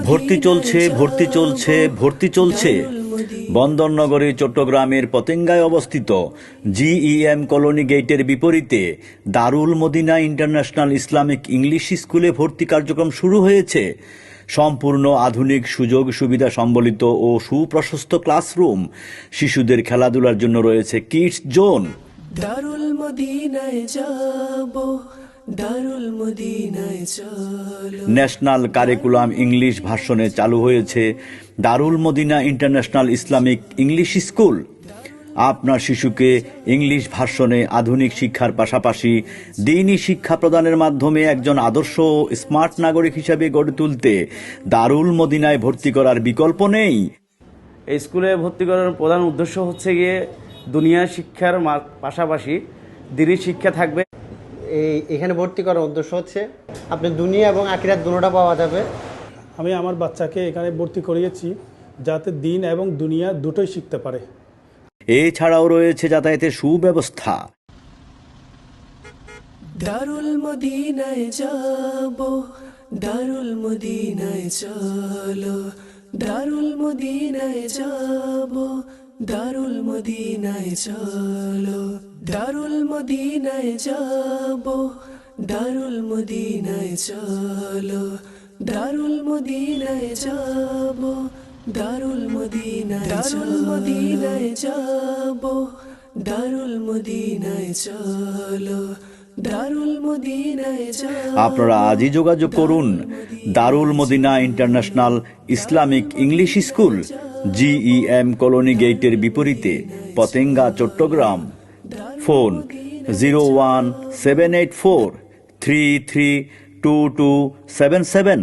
ভর্তি চলছে, ভর্তি চলছে, ভর্তি চলছে। বন্দরনগরী চট্টগ্রামের পতেঙ্গায় অবস্থিত জিইএম কলোনি গেটের বিপরীতে দারুল মদিনা ইন্টারন্যাশনাল ইসলামিক ইংলিশ স্কুলে ভর্তি কার্যক্রম শুরু হয়েছে। সম্পূর্ণ আধুনিক সুযোগ সুবিধা সম্বলিত ও সুপ্রশস্ত ক্লাসরুম, শিশুদের খেলাধুলার জন্য রয়েছে কিডস জোন। দারুল মদিনায় যাব, দারুল মদিনায় চলো। ন্যাশনাল কারিকুলাম ইংলিশ ভার্সনে চালু হয়েছে Darul Madina international Islamic English school. আপনার শিশুকে ইংলিশ ভার্সনে আধুনিক শিক্ষার পাশাপাশি দ্বীনি শিক্ষা প্রদানের মাধ্যমে একজন আদর্শ ও স্মার্ট নাগরিক হিসেবে গড়ে তুলতে দারুল মদিনায় ভর্তি করার বিকল্প নেই। এই স্কুলে ভর্তি করার প্রধান উদ্দেশ্য হচ্ছে গিয়ে দুনিয়া শিক্ষার পাশাপাশি দ্বীনি শিক্ষা থাকবে। এখানে ভর্তি করার উদ্দেশ্য হচ্ছে আপনি দুনিয়া এবং আখিরাত দুটোটা পাওয়া যাবে। আমি আমার বাচ্চাকে এখানে ভর্তি করিয়েছি যাতে দিন এবং দুনিয়া দুটোই শিখতে পারে। এছাড়াও রয়েছে যাতায়াতের সুব্যবস্থা। দারুল মদিনায় যাব, দারুল মদিনায় চলো। দারুল মদিনায় যাব, দারুল মদিনায় চলো। দারুল মদিনায় যাব, দারুল মদিনায় চলো। দারুল মদিনায় যাব, দারুল মদিনায়, দারুল মদিনায় যাব, দারুল মদিনায় চলো। দারুল মদিনায় যাব। আপনারা আজই যোগাযোগ করুন Darul Madina international Islamic English school, GEM colony গেটের বিপরীতে, পতেঙ্গা, চট্টগ্রাম। ফোন 01784332277।